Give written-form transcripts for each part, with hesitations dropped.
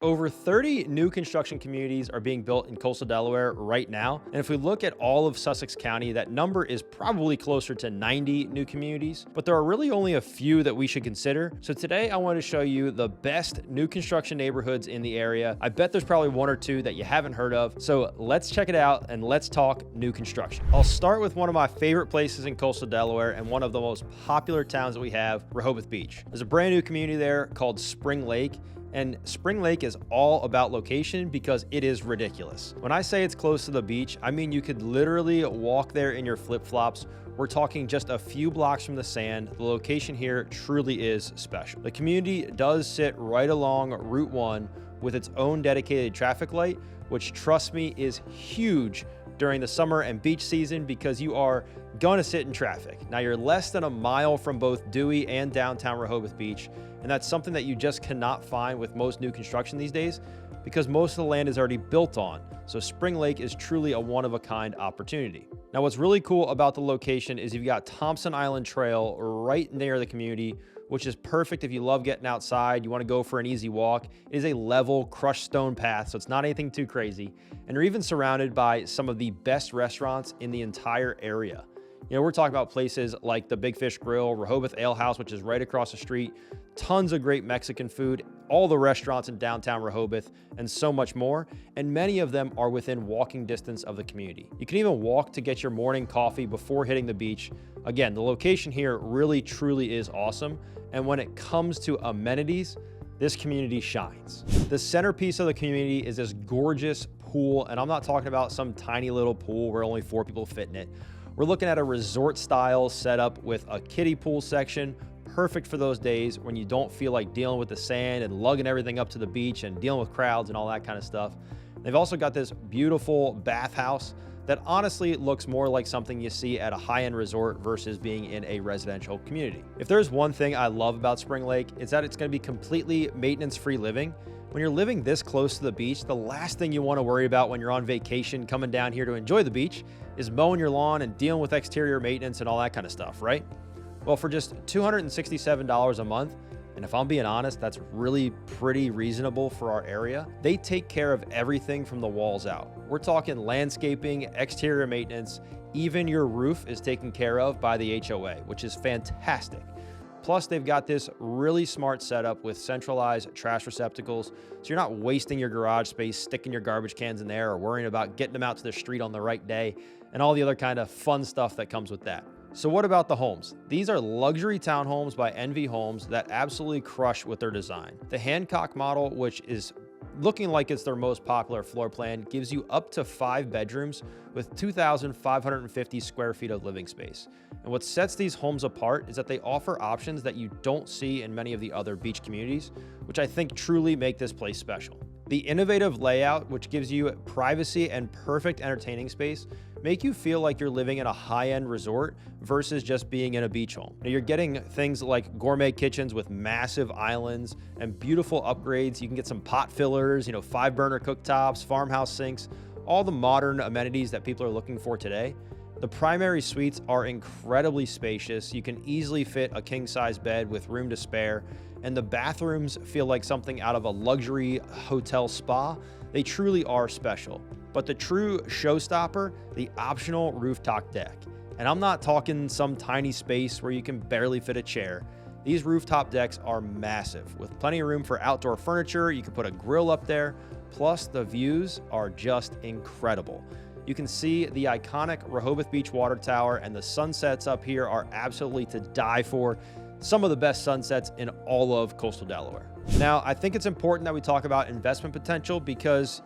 Over 30 new construction communities are being built in coastal Delaware right now. And if we look at all of Sussex County, that number is probably closer to 90 new communities, but there are really only a few that we should consider. So today I want to show you the best new construction neighborhoods in the area. I bet there's probably one or two that you haven't heard of. So let's check it out and let's talk new construction. I'll start with one of my favorite places in coastal Delaware and one of the most popular towns that we have, Rehoboth Beach. There's a brand new community there called Spring Lake. And Spring Lake is all about location because it is ridiculous. When I say it's close to the beach, I mean you could literally walk there in your flip-flops. We're talking just a few blocks from the sand. The location here truly is special. The community does sit right along Route 1 with its own dedicated traffic light, which, trust me, is huge during the summer and beach season because you are going to sit in traffic. Now, you're less than a mile from both Dewey and downtown Rehoboth Beach, and that's something that you just cannot find with most new construction these days because most of the land is already built on. So Spring Lake is truly a one-of-a-kind opportunity. Now, what's really cool about the location is you've got Thompson Island Trail right near the community, which is perfect if you love getting outside, you want to go for an easy walk. It is a level crushed stone path, so it's not anything too crazy. And you're even surrounded by some of the best restaurants in the entire area. You know, we're talking about places like the Big Fish Grill, Rehoboth Ale House, which is right across the street, tons of great Mexican food, all the restaurants in downtown Rehoboth, and so much more. And many of them are within walking distance of the community. You can even walk to get your morning coffee before hitting the beach. Again, the location here really, truly is awesome. And when it comes to amenities, this community shines. The centerpiece of the community is this gorgeous pool. And I'm not talking about some tiny little pool where only 4 people fit in it. We're looking at a resort style setup with a kiddie pool section, perfect for those days when you don't feel like dealing with the sand and lugging everything up to the beach and dealing with crowds and all that kind of stuff. They've also got this beautiful bathhouse that honestly looks more like something you see at a high-end resort versus being in a residential community. If there's one thing I love about Spring Lake, it's that it's going to be completely maintenance-free living. When you're living this close to the beach, the last thing you want to worry about when you're on vacation coming down here to enjoy the beach is mowing your lawn and dealing with exterior maintenance and all that kind of stuff, right? Well, for just $267 a month, and if I'm being honest, that's really pretty reasonable for our area, they take care of everything from the walls out. We're talking landscaping, exterior maintenance, even your roof is taken care of by the HOA, which is fantastic. Plus, they've got this really smart setup with centralized trash receptacles, so you're not wasting your garage space, sticking your garbage cans in there, or worrying about getting them out to the street on the right day, and all the other kind of fun stuff that comes with that. So what about the homes? These are luxury townhomes by NV Homes that absolutely crush with their design. The Hancock model, which is looking like it's their most popular floor plan, gives you up to 5 bedrooms with 2,550 square feet of living space. And what sets these homes apart is that they offer options that you don't see in many of the other beach communities, which I think truly make this place special. The innovative layout, which gives you privacy and perfect entertaining space, make you feel like you're living in a high-end resort versus just being in a beach home. Now, you're getting things like gourmet kitchens with massive islands and beautiful upgrades. You can get some pot fillers, 5-burner cooktops, farmhouse sinks, all the modern amenities that people are looking for today. The primary suites are incredibly spacious. You can easily fit a king-size bed with room to spare, and the bathrooms feel like something out of a luxury hotel spa. They truly are special. But the true showstopper, the optional rooftop deck. And I'm not talking some tiny space where you can barely fit a chair. These rooftop decks are massive, with plenty of room for outdoor furniture. You can put a grill up there, plus the views are just incredible. You can see the iconic Rehoboth Beach Water Tower, and the sunsets up here are absolutely to die for. Some of the best sunsets in all of coastal Delaware. Now, I think it's important that we talk about investment potential because,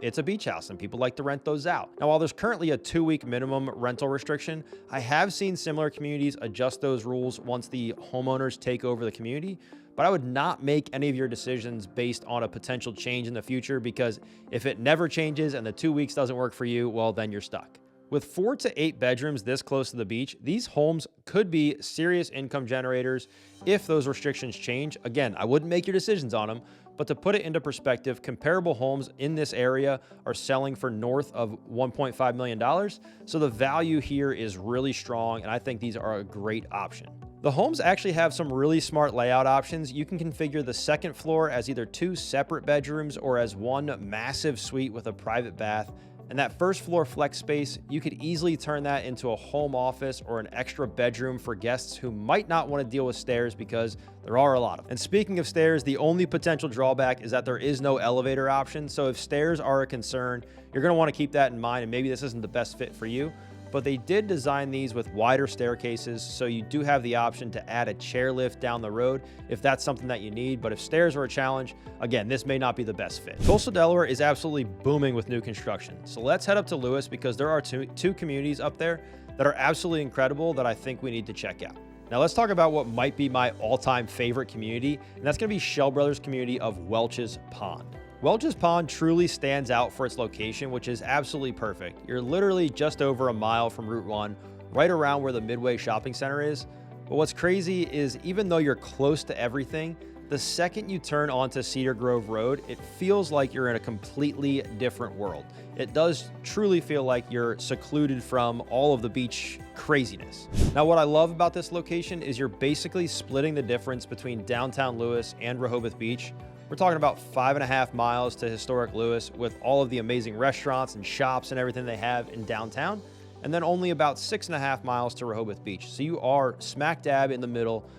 it's a beach house and people like to rent those out. Now, while there's currently a 2-week minimum rental restriction, I have seen similar communities adjust those rules once the homeowners take over the community. But I would not make any of your decisions based on a potential change in the future, because if it never changes and the 2 weeks doesn't work for you, well, then you're stuck. With 4 to 8 bedrooms this close to the beach, these homes could be serious income generators if those restrictions change. Again, I wouldn't make your decisions on them, But to put it into perspective, comparable homes in this area are selling for north of $1.5 million. So the value here is really strong, and I think these are a great option. The homes actually have some really smart layout options. You can configure the second floor as either 2 separate bedrooms or as one massive suite with a private bath. And that first floor flex space, you could easily turn that into a home office or an extra bedroom for guests who might not want to deal with stairs, because there are a lot of them. And speaking of stairs, the only potential drawback is that there is no elevator option. So if stairs are a concern, you're going to want to keep that in mind, and maybe this isn't the best fit for you. But they did design these with wider staircases, so you do have the option to add a chairlift down the road if that's something that you need. But if stairs are a challenge, again, this may not be the best fit. Coastal Delaware is absolutely booming with new construction. So let's head up to Lewes, because there are two communities up there that are absolutely incredible that I think we need to check out. Now let's talk about what might be my all-time favorite community, and that's going to be Shell Brothers' community of Welch's Pond. Welch's Pond truly stands out for its location, which is absolutely perfect. You're literally just over a mile from Route 1, right around where the Midway Shopping Center is. But what's crazy is, even though you're close to everything, the second you turn onto Cedar Grove Road, it feels like you're in a completely different world. It does truly feel like you're secluded from all of the beach craziness. Now, what I love about this location is you're basically splitting the difference between downtown Lewes and Rehoboth Beach. We're talking about 5.5 miles to historic Lewes, with all of the amazing restaurants and shops and everything they have in downtown, and then only about 6.5 miles to Rehoboth Beach. So you are smack dab in the middle,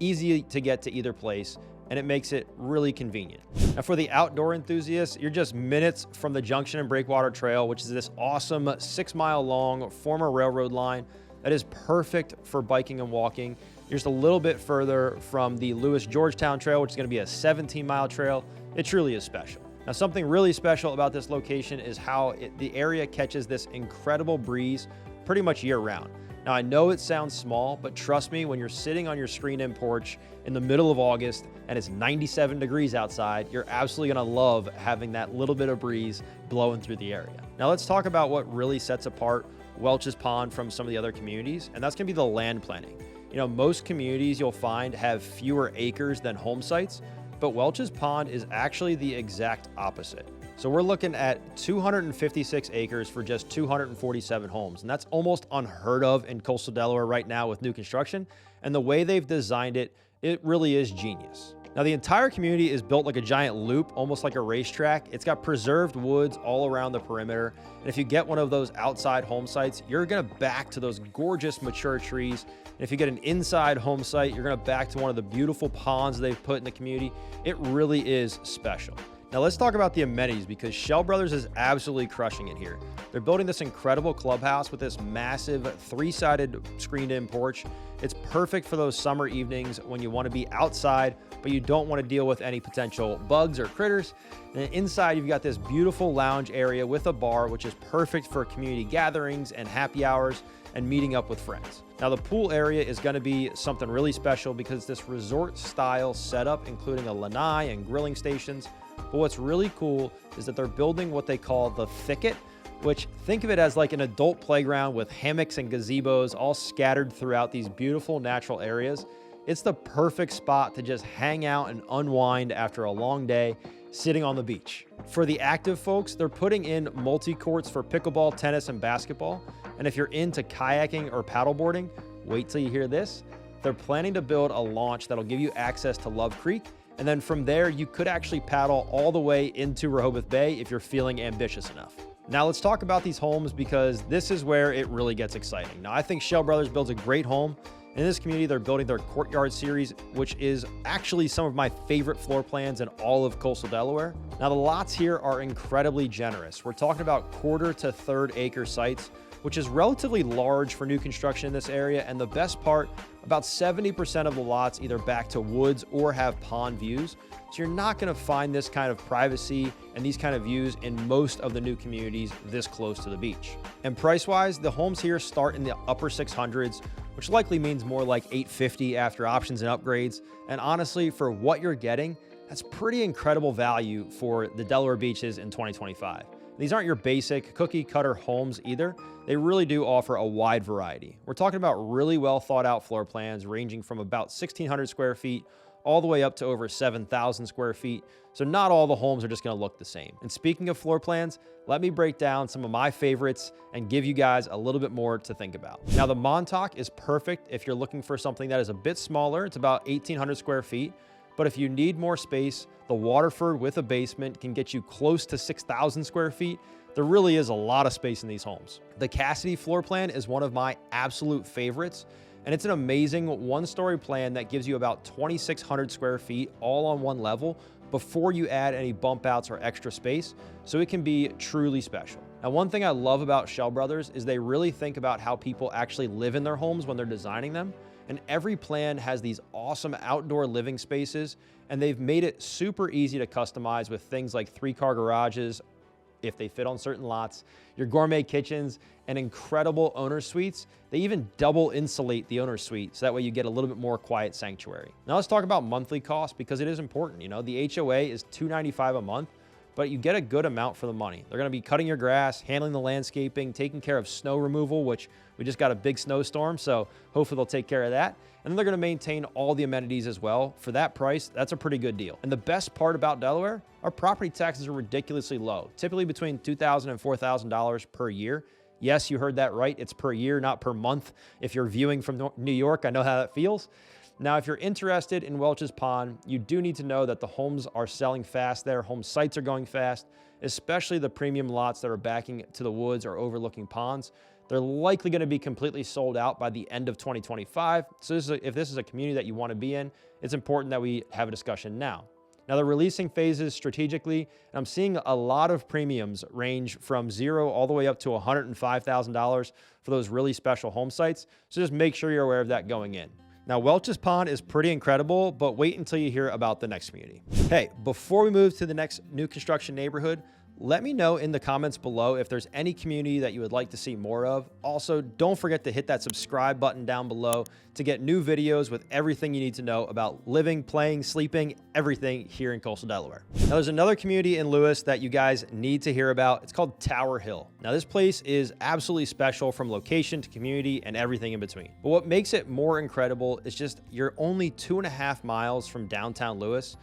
easy to get to either place, and it makes it really convenient. Now, for the outdoor enthusiasts, you're just minutes from the Junction and Breakwater Trail, which is this awesome 6-mile long former railroad line that is perfect for biking and walking. You're just a little bit further from the Lewes-Georgetown Trail, which is going to be a 17-mile trail. It truly is special. Now, something really special about this location is how the area catches this incredible breeze pretty much year-round. Now, I know it sounds small, but trust me, when you're sitting on your screened-in porch in the middle of August and it's 97 degrees outside, you're absolutely going to love having that little bit of breeze blowing through the area. Now, let's talk about what really sets apart Welch's Pond from some of the other communities, and that's going to be the land planning. You know, most communities you'll find have fewer acres than home sites, but Welch's Pond is actually the exact opposite. So we're looking at 256 acres for just 247 homes, and that's almost unheard of in coastal Delaware right now with new construction. And the way they've designed it, it really is genius. Now, the entire community is built like a giant loop, almost like a racetrack. It's got preserved woods all around the perimeter. And if you get one of those outside home sites, you're gonna back to those gorgeous mature trees. And if you get an inside home site, you're gonna back to one of the beautiful ponds they've put in the community. It really is special. Now let's talk about the amenities, because Shell Brothers is absolutely crushing it here. They're building this incredible clubhouse with this massive 3-sided screened-in porch. It's perfect for those summer evenings when you want to be outside, but you don't want to deal with any potential bugs or critters. And inside, you've got this beautiful lounge area with a bar, which is perfect for community gatherings and happy hours and meeting up with friends. Now, the pool area is going to be something really special, because it's this resort-style setup, including a lanai and grilling stations. But what's really cool is that they're building what they call the thicket, which, think of it as like an adult playground with hammocks and gazebos all scattered throughout these beautiful natural areas. It's the perfect spot to just hang out and unwind after a long day sitting on the beach. For the active folks, they're putting in multi-courts for pickleball, tennis, and basketball. And if you're into kayaking or paddleboarding, wait till you hear this. They're planning to build a launch that'll give you access to Love Creek. And then from there, you could actually paddle all the way into Rehoboth Bay if you're feeling ambitious enough. Now let's talk about these homes, because this is where it really gets exciting. Now, I think Shell Brothers builds a great home. In this community, they're building their Courtyard series, which is actually some of my favorite floor plans in all of coastal Delaware. Now, the lots here are incredibly generous. We're talking about 1/4 to 1/3 acre sites, which is relatively large for new construction in this area. And the best part, about 70% of the lots either back to woods or have pond views. So you're not going to find this kind of privacy and these kind of views in most of the new communities this close to the beach. And price-wise, the homes here start in the upper 600s, which likely means more like $850 after options and upgrades. And honestly, for what you're getting, that's pretty incredible value for the Delaware beaches in 2025. These aren't your basic cookie cutter homes either. They really do offer a wide variety. We're talking about really well thought out floor plans ranging from about 1,600 square feet all the way up to over 7,000 square feet. So not all the homes are just gonna look the same. And speaking of floor plans, let me break down some of my favorites and give you guys a little bit more to think about. Now, the Montauk is perfect if you're looking for something that is a bit smaller. It's about 1,800 square feet. But if you need more space, the Waterford with a basement can get you close to 6,000 square feet. There really is a lot of space in these homes. The Cassidy floor plan is one of my absolute favorites, and it's an amazing one-story plan that gives you about 2,600 square feet all on one level before you add any bump outs or extra space, so it can be truly special. Now, one thing I love about Shell Brothers is they really think about how people actually live in their homes when they're designing them. And every plan has these awesome outdoor living spaces, and they've made it super easy to customize with things like 3-car garages, if they fit on certain lots, your gourmet kitchens, and incredible owner suites. They even double insulate the owner suite, so that way you get a little bit more quiet sanctuary. Now let's talk about monthly costs, because it is important. You know, the HOA is $295 a month, but you get a good amount for the money. They're gonna be cutting your grass, handling the landscaping, taking care of snow removal, which we just got a big snowstorm, so hopefully they'll take care of that. And then they're gonna maintain all the amenities as well. For that price, that's a pretty good deal. And the best part about Delaware, our property taxes are ridiculously low, typically between $2,000 and $4,000 per year. Yes, you heard that right, it's per year, not per month. If you're viewing from New York, I know how that feels. Now, if you're interested in Welch's Pond, you do need to know that the homes are selling fast there. Home sites are going fast, especially the premium lots that are backing to the woods or overlooking ponds. They're likely going to be completely sold out by the end of 2025. So if this is a community that you want to be in, it's important that we have a discussion now. Now, they're releasing phases strategically, and I'm seeing a lot of premiums range from $0 all the way up to $105,000 for those really special home sites. So just make sure you're aware of that going in. Now, Welch's Pond is pretty incredible, but wait until you hear about the next community. Hey, before we move to the next new construction neighborhood, let me know in the comments below if there's any community that you would like to see more of. Also, don't forget to hit that subscribe button down below to get new videos with everything you need to know about living, playing, sleeping, everything here in Coastal Delaware. Now, there's another community in Lewes that you guys need to hear about. It's called Tower Hill. Now, this place is absolutely special from location to community and everything in between. But what makes it more incredible is just you're only 2.5 miles from downtown Lewes,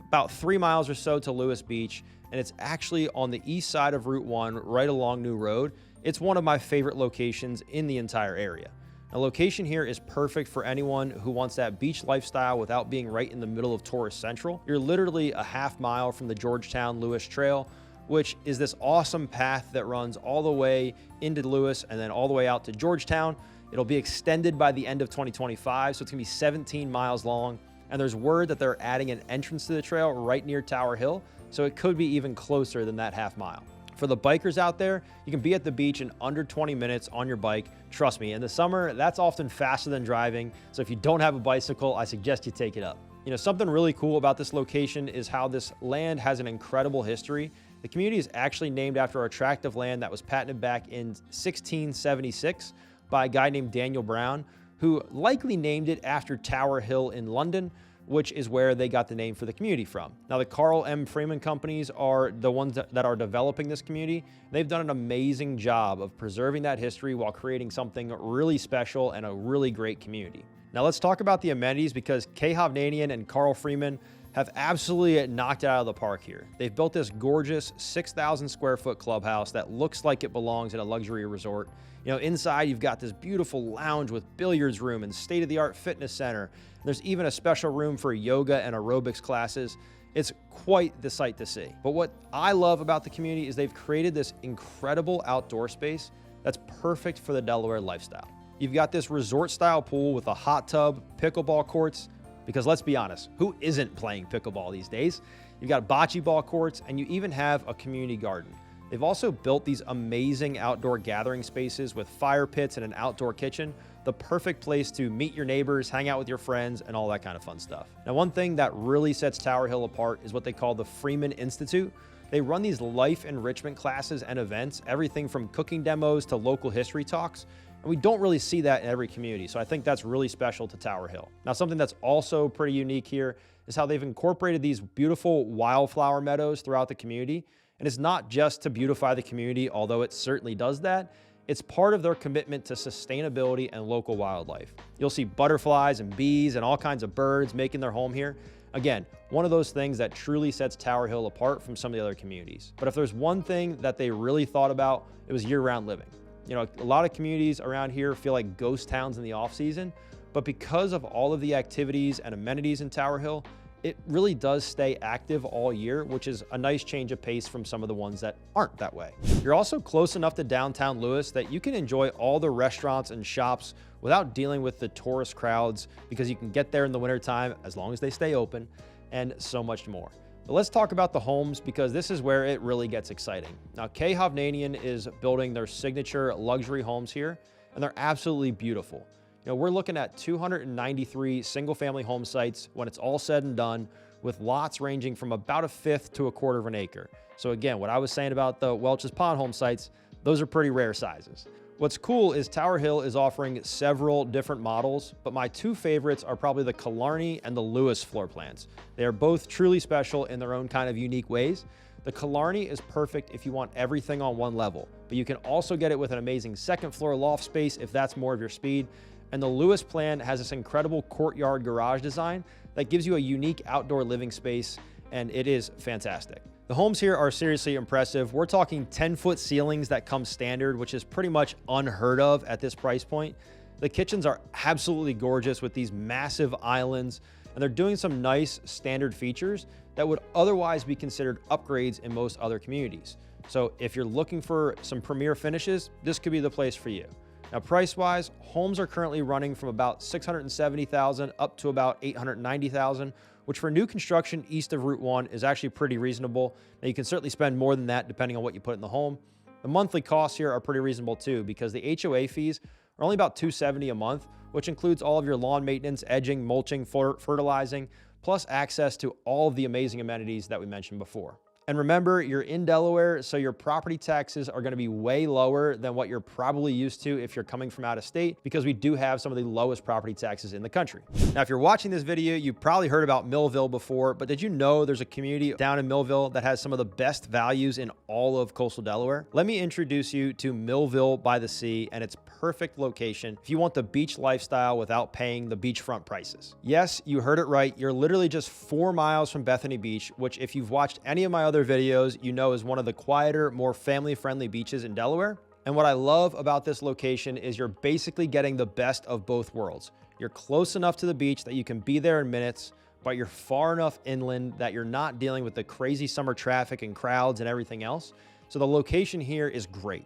about 3 miles or so to Lewes Beach, and it's actually on the east side of Route 1, right along New Road. It's one of my favorite locations in the entire area. The location here is perfect for anyone who wants that beach lifestyle without being right in the middle of Tourist Central. You're literally a half mile from the Georgetown Lewes Trail, which is this awesome path that runs all the way into Lewes and then all the way out to Georgetown. It'll be extended by the end of 2025, so it's gonna be 17 miles long. And there's word that they're adding an entrance to the trail right near Tower Hill, so it could be even closer than that half mile. For the bikers out there, you can be at the beach in under 20 minutes on your bike. Trust me, in the summer, that's often faster than driving. So if you don't have a bicycle, I suggest you take it up. You know, something really cool about this location is how this land has an incredible history. The community is actually named after a tract of land that was patented back in 1676 by a guy named Daniel Brown, who likely named it after Tower Hill in London, which is where they got the name for the community from. Now, the Carl M. Freeman companies are the ones that are developing this community. They've done an amazing job of preserving that history while creating something really special and a really great community. Now, let's talk about the amenities, because Kay Hovnanian and Carl Freeman have absolutely knocked it out of the park here. They've built this gorgeous 6,000 square foot clubhouse that looks like it belongs in a luxury resort. You know, inside you've got this beautiful lounge with billiards room and state-of-the-art fitness center. There's even a special room for yoga and aerobics classes. It's quite the sight to see. But what I love about the community is they've created this incredible outdoor space that's perfect for the Delaware lifestyle. You've got this resort-style pool with a hot tub, pickleball courts, because let's be honest, who isn't playing pickleball these days? You've got bocce ball courts, and you even have a community garden. They've also built these amazing outdoor gathering spaces with fire pits and an outdoor kitchen, the perfect place to meet your neighbors, hang out with your friends, and all that kind of fun stuff. Now, one thing that really sets Tower Hill apart is what they call the Freeman Institute. They run these life enrichment classes and events, everything from cooking demos to local history talks. And we don't really see that in every community, so I think that's really special to Tower Hill. Now, something that's also pretty unique here is how they've incorporated these beautiful wildflower meadows throughout the community. And it's not just to beautify the community, although it certainly does that. It's part of their commitment to sustainability and local wildlife. You'll see butterflies and bees and all kinds of birds making their home here. Again, one of those things that truly sets Tower Hill apart from some of the other communities. But if there's one thing that they really thought about, it was year-round living. You know, a lot of communities around here feel like ghost towns in the off-season, but because of all of the activities and amenities in Tower Hill, it really does stay active all year, which is a nice change of pace from some of the ones that aren't that way. You're also close enough to downtown Lewes that you can enjoy all the restaurants and shops without dealing with the tourist crowds, because you can get there in the wintertime as long as they stay open, and so much more. But let's talk about the homes, because this is where it really gets exciting. Now, K. Hovnanian is building their signature luxury homes here, and they're absolutely beautiful. You know, we're looking at 293 single-family home sites when it's all said and done, with lots ranging from about 1/5 to 1/4 of an acre. So again, what I was saying about the Welch's Pond home sites, those are pretty rare sizes. What's cool is Tower Hill is offering several different models, but my two favorites are probably the Killarney and the Lewes floor plans. They are both truly special in their own kind of unique ways. The Killarney is perfect if you want everything on one level, but you can also get it with an amazing second floor loft space if that's more of your speed. And the Lewes plan has this incredible courtyard garage design that gives you a unique outdoor living space, and it is fantastic. The homes here are seriously impressive. We're talking 10-foot ceilings that come standard, which is pretty much unheard of at this price point. The kitchens are absolutely gorgeous with these massive islands, and they're doing some nice standard features that would otherwise be considered upgrades in most other communities. So if you're looking for some premier finishes, this could be the place for you. Now, price-wise, homes are currently running from about $670,000 up to about $890,000, which for new construction east of Route 1 is actually pretty reasonable. Now, you can certainly spend more than that depending on what you put in the home. The monthly costs here are pretty reasonable too, because the HOA fees are only about $270 a month, which includes all of your lawn maintenance, edging, mulching, fertilizing, plus access to all of the amazing amenities that we mentioned before. And remember, you're in Delaware, so your property taxes are going to be way lower than what you're probably used to if you're coming from out of state, because we do have some of the lowest property taxes in the country. Now, if you're watching this video, you probably heard about Milville before, but did you know there's a community down in Milville that has some of the best values in all of coastal Delaware? Let me introduce you to Milville by the Sea and its perfect location if you want the beach lifestyle without paying the beachfront prices. Yes, you heard it right. You're literally just 4 miles from Bethany Beach, which if you've watched any of my other videos, you know is one of the quieter, more family-friendly beaches in Delaware. And what I love about this location is you're basically getting the best of both worlds. You're close enough to the beach that you can be there in minutes, but you're far enough inland that you're not dealing with the crazy summer traffic and crowds and everything else. So the location here is great.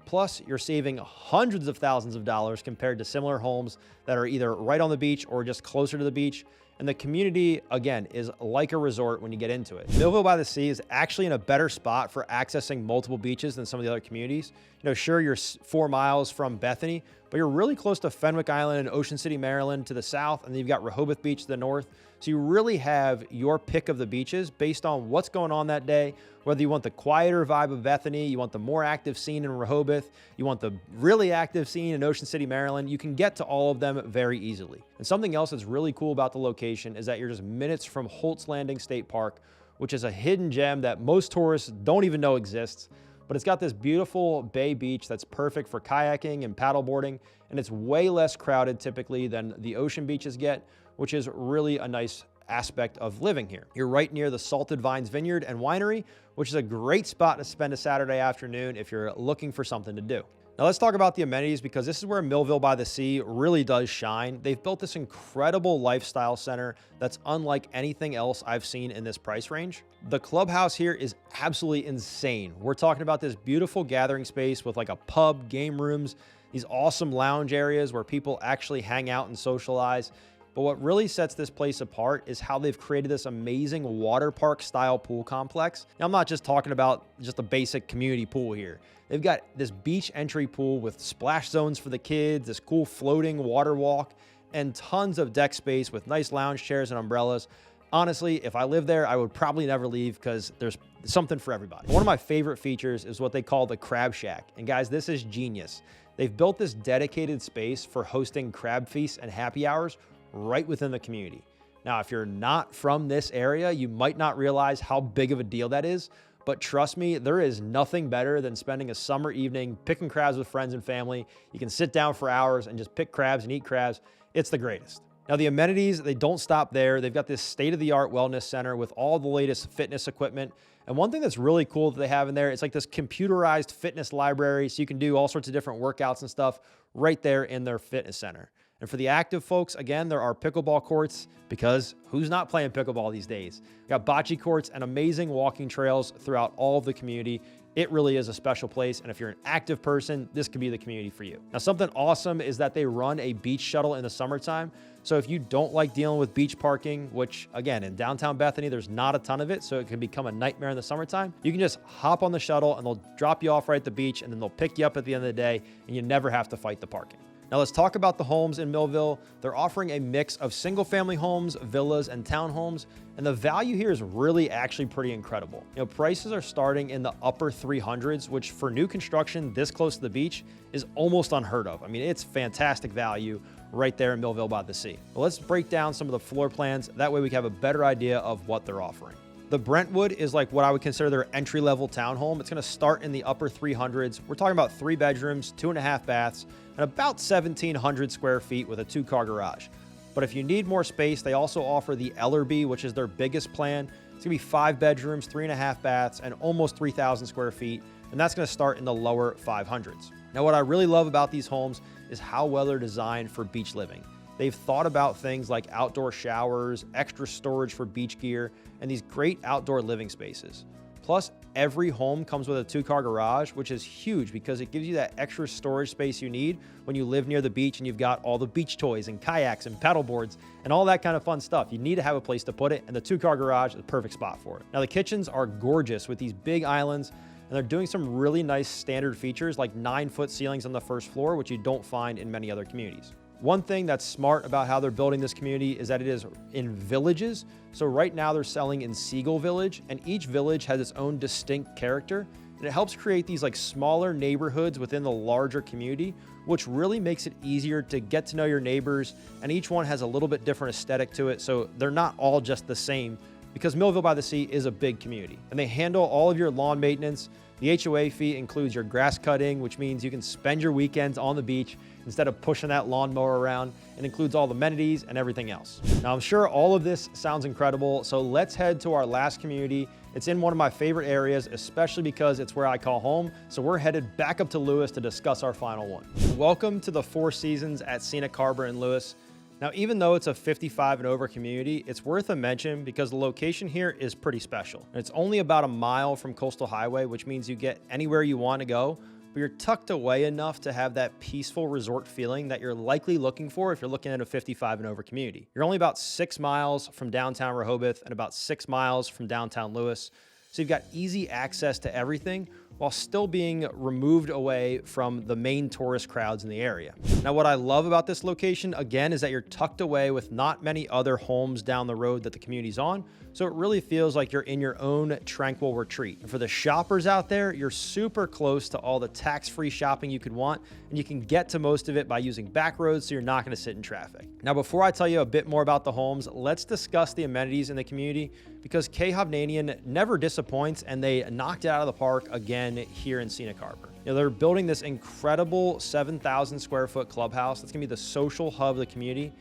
Plus, you're saving hundreds of thousands of dollars compared to similar homes that are either right on the beach or just closer to the beach. And the community, again, is like a resort when you get into it. Milville by the Sea is actually in a better spot for accessing multiple beaches than some of the other communities. You know, sure, you're 4 miles from Bethany, but you're really close to Fenwick Island and Ocean City, Maryland to the south, and then you've got Rehoboth Beach to the north. So you really have your pick of the beaches based on what's going on that day, whether you want the quieter vibe of Bethany, you want the more active scene in Rehoboth, you want the really active scene in Ocean City, Maryland. You can get to all of them very easily. And something else that's really cool about the location is that you're just minutes from Holt's Landing State Park, which is a hidden gem that most tourists don't even know exists. But it's got this beautiful bay beach that's perfect for kayaking and paddleboarding, and it's way less crowded typically than the ocean beaches get, which is really a nice aspect of living here. You're right near the Salted Vines Vineyard and Winery, which is a great spot to spend a Saturday afternoon if you're looking for something to do. Now let's talk about the amenities, because this is where Milville by the Sea really does shine. They've built this incredible lifestyle center that's unlike anything else I've seen in this price range. The clubhouse here is absolutely insane. We're talking about this beautiful gathering space with like a pub, game rooms, these awesome lounge areas where people actually hang out and socialize. But what really sets this place apart is how they've created this amazing water park style pool complex. Now, I'm not just talking about just a basic community pool here. They've got this beach entry pool with splash zones for the kids, this cool floating water walk, and tons of deck space with nice lounge chairs and umbrellas. Honestly, if I lived there, I would probably never leave because there's something for everybody. One of my favorite features is what they call the Crab Shack. And guys, this is genius. They've built this dedicated space for hosting crab feasts and happy hours right within the community. Now, if you're not from this area, you might not realize how big of a deal that is, but trust me, there is nothing better than spending a summer evening picking crabs with friends and family. You can sit down for hours and just pick crabs and eat crabs. It's the greatest. Now, the amenities, they don't stop there. They've got this state-of-the-art wellness center with all the latest fitness equipment. And one thing that's really cool that they have in there, it's like this computerized fitness library, so you can do all sorts of different workouts and stuff right there in their fitness center. And for the active folks, again, there are pickleball courts, because who's not playing pickleball these days? We got bocce courts and amazing walking trails throughout all of the community. It really is a special place, and if you're an active person, this could be the community for you. Now, something awesome is that they run a beach shuttle in the summertime. So if you don't like dealing with beach parking, which again, in downtown Bethany, there's not a ton of it, so it can become a nightmare in the summertime, you can just hop on the shuttle and they'll drop you off right at the beach, and then they'll pick you up at the end of the day, and you never have to fight the parking. Now let's talk about the homes in Milville. They're offering a mix of single family homes, villas, and townhomes. And the value here is really actually pretty incredible. You know, prices are starting in the upper 300s, which for new construction this close to the beach is almost unheard of. I mean, it's fantastic value right there in Milville by the sea. But let's break down some of the floor plans. That way we can have a better idea of what they're offering. The Brentwood is like what I would consider their entry-level townhome. It's going to start in the upper 300s. We're talking about 3 bedrooms, 2.5 baths, and about 1,700 square feet with a 2-car garage. But if you need more space, they also offer the Ellerby, which is their biggest plan. It's going to be 5 bedrooms, 3.5 baths, and almost 3,000 square feet. And that's going to start in the lower 500s. Now, what I really love about these homes is how well they're designed for beach living. They've thought about things like outdoor showers, extra storage for beach gear, and these great outdoor living spaces. Plus, every home comes with a 2-car garage, which is huge because it gives you that extra storage space you need when you live near the beach and you've got all the beach toys and kayaks and paddle boards and all that kind of fun stuff. You need to have a place to put it, and the 2-car garage is the perfect spot for it. Now, the kitchens are gorgeous with these big islands, and they're doing some really nice standard features like 9-foot ceilings on the first floor, which you don't find in many other communities. One thing that's smart about how they're building this community is that it is in villages. So right now they're selling in Siegel Village, and each village has its own distinct character, and it helps create these like smaller neighborhoods within the larger community, which really makes it easier to get to know your neighbors, and each one has a little bit different aesthetic to it, so they're not all just the same, because Milville by the Sea is a big community. And they handle all of your lawn maintenance. The HOA fee includes your grass cutting, which means you can spend your weekends on the beach instead of pushing that lawnmower around. It includes all the amenities and everything else. Now, I'm sure all of this sounds incredible, so let's head to our last community. It's in one of my favorite areas, especially because it's where I call home. So we're headed back up to Lewes to discuss our final one. Welcome to the Four Seasons at Scenic Harbor in Lewes. Now, even though it's a 55 and over community, it's worth a mention because the location here is pretty special. And it's only about a mile from Coastal Highway, which means you get anywhere you want to go, but you're tucked away enough to have that peaceful resort feeling that you're likely looking for if you're looking at a 55 and over community. You're only about 6 miles from downtown Rehoboth and about 6 miles from downtown Lewes. So you've got easy access to everything while still being removed away from the main tourist crowds in the area. Now, what I love about this location, again, is that you're tucked away with not many other homes down the road that the community's on, so it really feels like you're in your own tranquil retreat. And for the shoppers out there, you're super close to all the tax-free shopping you could want, and you can get to most of it by using back roads, so you're not gonna sit in traffic. Now, before I tell you a bit more about the homes, let's discuss the amenities in the community, because K Hovnanian never disappoints, and they knocked it out of the park again here in Scenic Harbor. You know, they're building this incredible 7,000 square foot clubhouse that's gonna be the social hub of the community.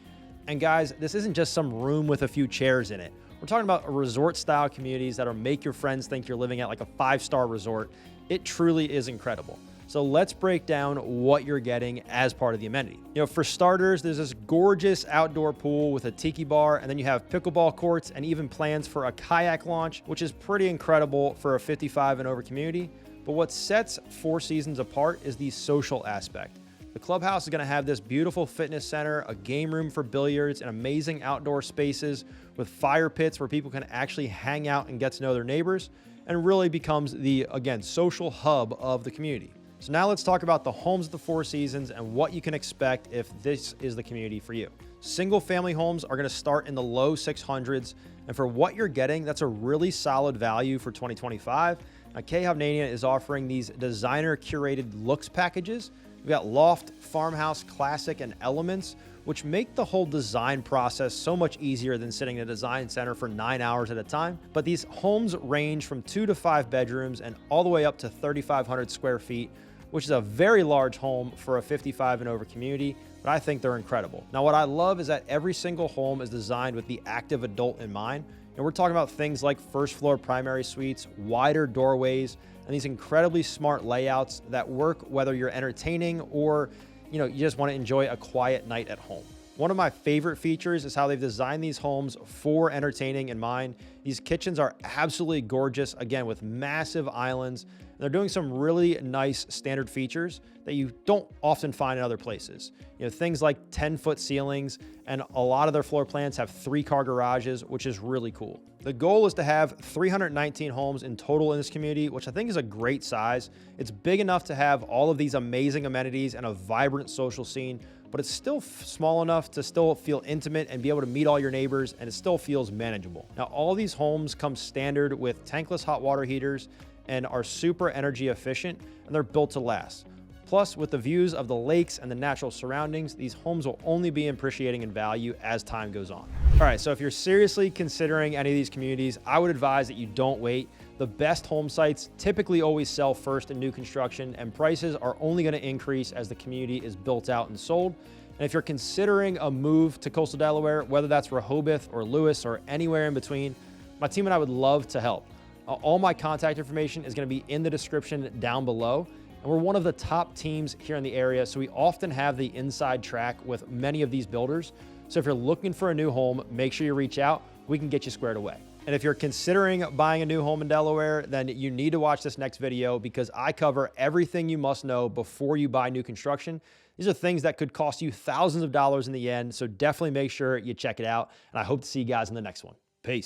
And guys, this isn't just some room with a few chairs in it. We're talking about resort style communities that'll make your friends think you're living at like a 5-star resort. It truly is incredible. So let's break down what you're getting as part of the amenity. You know, for starters, there's this gorgeous outdoor pool with a tiki bar, and then you have pickleball courts and even plans for a kayak launch, which is pretty incredible for a 55 and over community. But what sets Four Seasons apart is the social aspect. The clubhouse is going to have this beautiful fitness center, a game room for billiards, and amazing outdoor spaces with fire pits where people can actually hang out and get to know their neighbors, and really becomes the, again, social hub of the community. So now let's talk about the homes of the Four Seasons and what you can expect if this is the community for you. Single family homes are going to start in the low 600s, and for what you're getting, that's a really solid value for 2025. Now, K Hovnanian is offering these designer curated looks packages. We've got loft, farmhouse, classic, and elements, which make the whole design process so much easier than sitting in a design center for 9 hours at a time. But these homes range from 2 to 5 bedrooms and all the way up to 3,500 square feet, which is a very large home for a 55 and over community, but I think they're incredible. Now, what I love is that every single home is designed with the active adult in mind. And we're talking about things like first floor primary suites, wider doorways, and these incredibly smart layouts that work whether you're entertaining or you just want to enjoy a quiet night at home. One of my favorite features is how they've designed these homes for entertaining in mind. These kitchens are absolutely gorgeous, again, with massive islands. And they're doing some really nice standard features that you don't often find in other places. Things like 10-foot ceilings, and a lot of their floor plans have 3-car garages, which is really cool. The goal is to have 319 homes in total in this community, which I think is a great size. It's big enough to have all of these amazing amenities and a vibrant social scene, but it's still small enough to still feel intimate and be able to meet all your neighbors, and it still feels manageable. Now, all these homes come standard with tankless hot water heaters and are super energy efficient, and they're built to last. Plus, with the views of the lakes and the natural surroundings, these homes will only be appreciating in value as time goes on. All right, so if you're seriously considering any of these communities, I would advise that you don't wait. The best home sites typically always sell first in new construction, and prices are only going to increase as the community is built out and sold. And if you're considering a move to Coastal Delaware, whether that's Rehoboth or Lewes or anywhere in between, my team and I would love to help. All my contact information is going to be in the description down below. And we're one of the top teams here in the area, so we often have the inside track with many of these builders. So if you're looking for a new home, make sure you reach out. We can get you squared away. And if you're considering buying a new home in Delaware, then you need to watch this next video because I cover everything you must know before you buy new construction. These are things that could cost you thousands of dollars in the end, so definitely make sure you check it out. And I hope to see you guys in the next one. Peace.